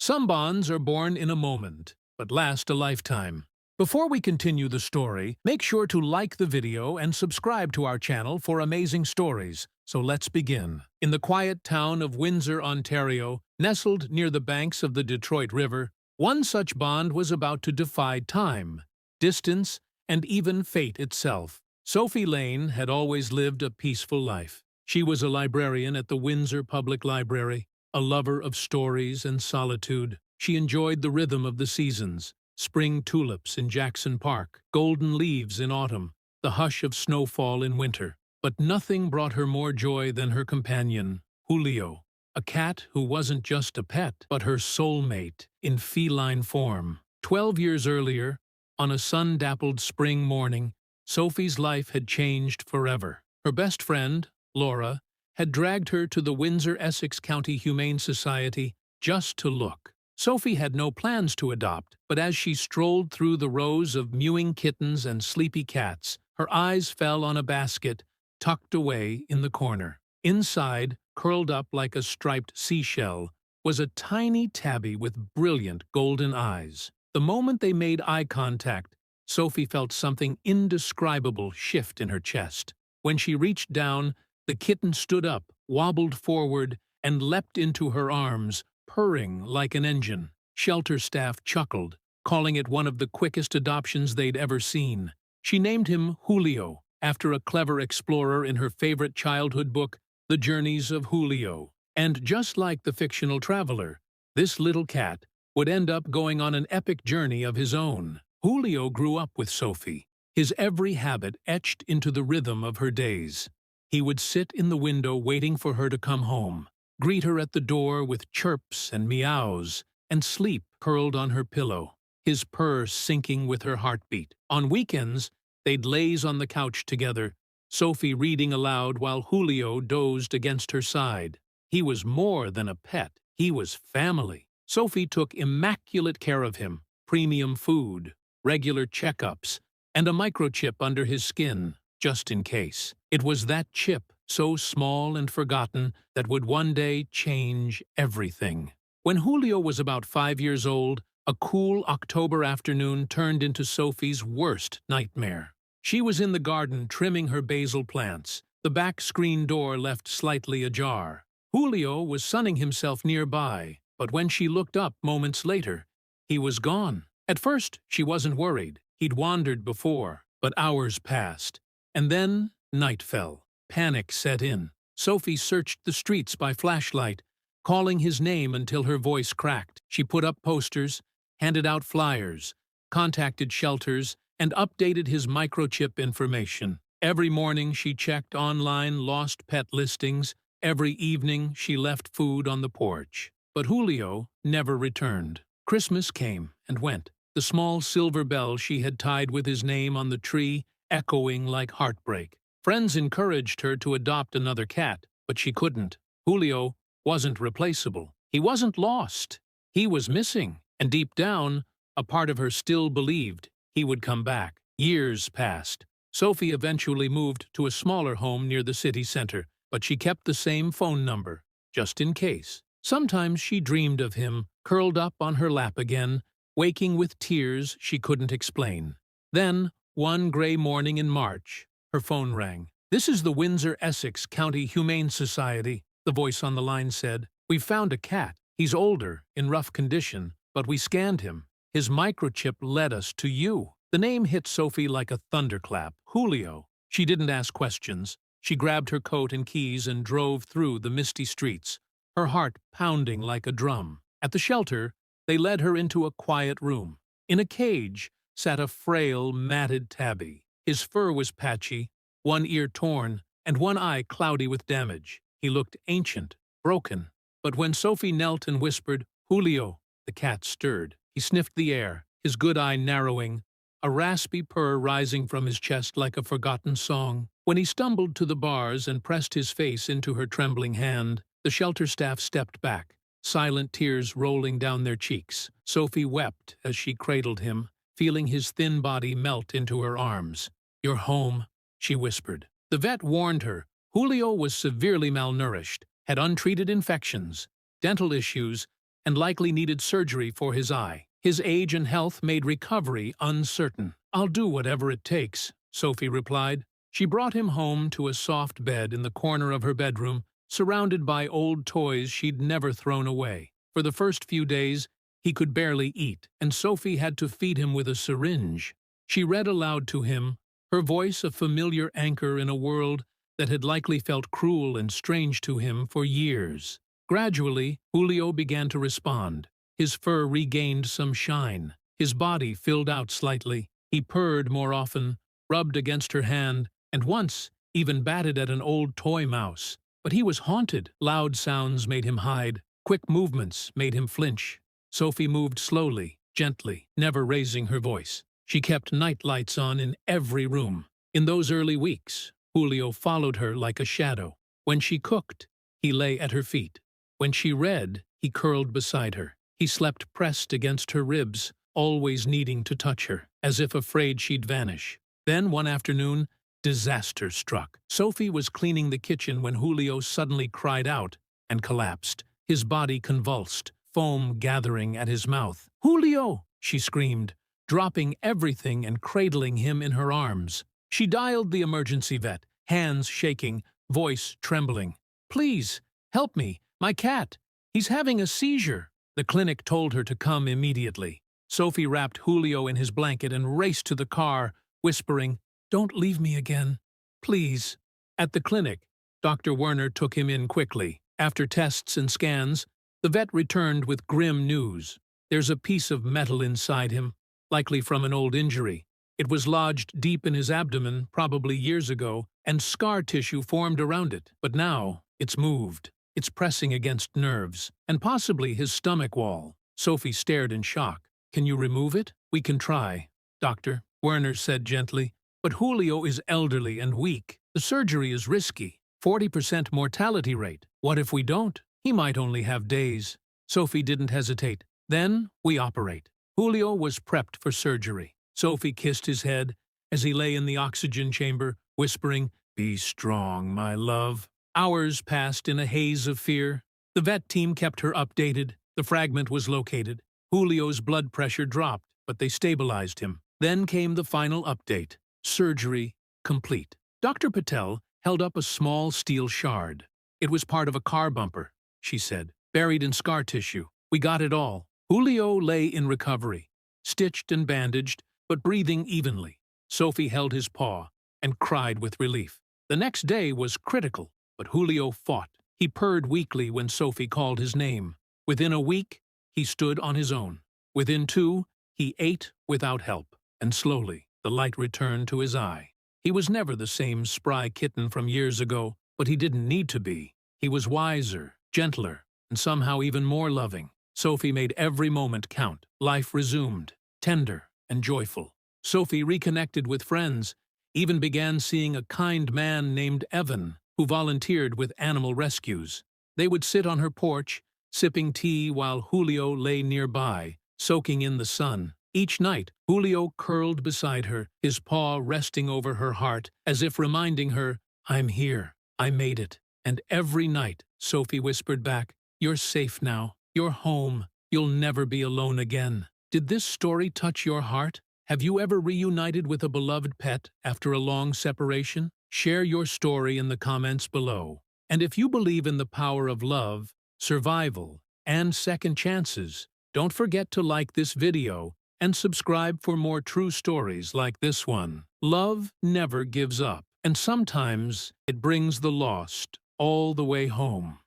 Some bonds are born in a moment, but last a lifetime. Before we continue the story, make sure to like the video and subscribe to our channel for amazing stories. So let's begin. In the quiet town of Windsor, Ontario, nestled near the banks of the Detroit River, one such bond was about to defy time, distance, and even fate itself. Sophie Lane had always lived a peaceful life. She was a librarian at the Windsor Public Library, a lover of stories and solitude. She enjoyed the rhythm of the seasons, spring tulips in Jackson Park, golden leaves in autumn, the hush of snowfall in winter. But nothing brought her more joy than her companion, Julio, a cat who wasn't just a pet, but her soulmate in feline form. 12 years earlier, on a sun-dappled spring morning, Sophie's life had changed forever. Her best friend, Laura, had dragged her to the Windsor-Essex County Humane Society just to look. Sophie had no plans to adopt, but as she strolled through the rows of mewing kittens and sleepy cats, her eyes fell on a basket tucked away in the corner. Inside, curled up like a striped seashell, was a tiny tabby with brilliant golden eyes. The moment they made eye contact, Sophie felt something indescribable shift in her chest. When she reached down, the kitten stood up, wobbled forward, and leapt into her arms, purring like an engine. Shelter staff chuckled, calling it one of the quickest adoptions they'd ever seen. She named him Julio, after a clever explorer in her favorite childhood book, The Journeys of Julio. And just like the fictional traveler, this little cat would end up going on an epic journey of his own. Julio grew up with Sophie, his every habit etched into the rhythm of her days. He would sit in the window waiting for her to come home, greet her at the door with chirps and meows, and sleep curled on her pillow, his purr syncing with her heartbeat. On weekends, they'd laze on the couch together, Sophie reading aloud while Julio dozed against her side. He was more than a pet, he was family. Sophie took immaculate care of him, premium food, regular checkups, and a microchip under his skin, just in case. It was that chip, so small and forgotten, that would one day change everything. When Julio was about 5 years old, a cool October afternoon turned into Sophie's worst nightmare. She was in the garden trimming her basil plants, the back screen door left slightly ajar. Julio was sunning himself nearby, but when she looked up moments later, he was gone. At first, she wasn't worried. He'd wandered before, but hours passed. And then, night fell. Panic set in. Sophie searched the streets by flashlight, calling his name until her voice cracked. She put up posters, handed out flyers, contacted shelters, and updated his microchip information. Every morning she checked online lost pet listings. Every evening she left food on the porch. But Julio never returned. Christmas came and went, the small silver bell she had tied with his name on the tree echoing like heartbreak. Friends encouraged her to adopt another cat, but she couldn't. Julio wasn't replaceable. He wasn't lost. He was missing, and deep down, a part of her still believed he would come back. Years passed. Sophie eventually moved to a smaller home near the city center, but she kept the same phone number, just in case. Sometimes she dreamed of him, curled up on her lap again, waking with tears she couldn't explain. Then, one gray morning in March, her phone rang. "This is the Windsor-Essex County Humane Society," the voice on the line said. "We've found a cat. He's older, in rough condition, but we scanned him. His microchip led us to you." The name hit Sophie like a thunderclap. Julio. She didn't ask questions. She grabbed her coat and keys and drove through the misty streets, her heart pounding like a drum. At the shelter, they led her into a quiet room. In a cage sat a frail, matted tabby. His fur was patchy, one ear torn, and one eye cloudy with damage. He looked ancient, broken. But when Sophie knelt and whispered, "Julio," the cat stirred. He sniffed the air, his good eye narrowing, a raspy purr rising from his chest like a forgotten song. When he stumbled to the bars and pressed his face into her trembling hand, the shelter staff stepped back, silent tears rolling down their cheeks. Sophie wept as she cradled him, feeling his thin body melt into her arms. "You're home," she whispered. The vet warned her Julio was severely malnourished, had untreated infections, dental issues, and likely needed surgery for his eye. His age and health made recovery uncertain. "I'll do whatever it takes," Sophie replied. She brought him home to a soft bed in the corner of her bedroom, surrounded by old toys she'd never thrown away. For the first few days, he could barely eat, and Sophie had to feed him with a syringe. She read aloud to him, her voice a familiar anchor in a world that had likely felt cruel and strange to him for years. Gradually, Julio began to respond. His fur regained some shine. His body filled out slightly. He purred more often, rubbed against her hand, and once even batted at an old toy mouse. But he was haunted. Loud sounds made him hide. Quick movements made him flinch. Sophie moved slowly, gently, never raising her voice. She kept night lights on in every room. In those early weeks, Julio followed her like a shadow. When she cooked, he lay at her feet. When she read, he curled beside her. He slept pressed against her ribs, always needing to touch her, as if afraid she'd vanish. Then, one afternoon, disaster struck. Sophie was cleaning the kitchen when Julio suddenly cried out and collapsed. His body convulsed, foam gathering at his mouth. "Julio!" she screamed, dropping everything and cradling him in her arms. She dialed the emergency vet, hands shaking, voice trembling. "Please, help me, my cat. He's having a seizure." The clinic told her to come immediately. Sophie wrapped Julio in his blanket and raced to the car, whispering, "Don't leave me again, please." At the clinic, Dr. Werner took him in quickly. After tests and scans, the vet returned with grim news. "There's a piece of metal inside him, likely from an old injury. It was lodged deep in his abdomen, probably years ago, and scar tissue formed around it. But now, it's moved. It's pressing against nerves, and possibly his stomach wall." Sophie stared in shock. "Can you remove it?" "We can try, doctor," Werner said gently. "But Julio is elderly and weak. The surgery is risky. 40% mortality rate. What if we don't? He might only have days." Sophie didn't hesitate. "Then we operate." Julio was prepped for surgery. Sophie kissed his head as he lay in the oxygen chamber, whispering, "Be strong, my love." Hours passed in a haze of fear. The vet team kept her updated. The fragment was located. Julio's blood pressure dropped, but they stabilized him. Then came the final update. Surgery complete. Dr. Patel held up a small steel shard. "It was part of a car bumper," she said, "buried in scar tissue. We got it all." Julio lay in recovery, stitched and bandaged, but breathing evenly. Sophie held his paw and cried with relief. The next day was critical, but Julio fought. He purred weakly when Sophie called his name. Within a week, he stood on his own. Within 2, he ate without help, and slowly the light returned to his eye. He was never the same spry kitten from years ago, but he didn't need to be. He was wiser, gentler, and somehow even more loving. Sophie made every moment count. Life resumed, tender and joyful. Sophie reconnected with friends, even began seeing a kind man named Evan, who volunteered with animal rescues. They would sit on her porch, sipping tea while Julio lay nearby, soaking in the sun. Each night, Julio curled beside her, his paw resting over her heart, as if reminding her, "I'm here, I made it." And every night, Sophie whispered back, "You're safe now. You're home. You'll never be alone again." Did this story touch your heart? Have you ever reunited with a beloved pet after a long separation? Share your story in the comments below. And if you believe in the power of love, survival, and second chances, don't forget to like this video and subscribe for more true stories like this one. Love never gives up, and sometimes it brings the lost all the way home.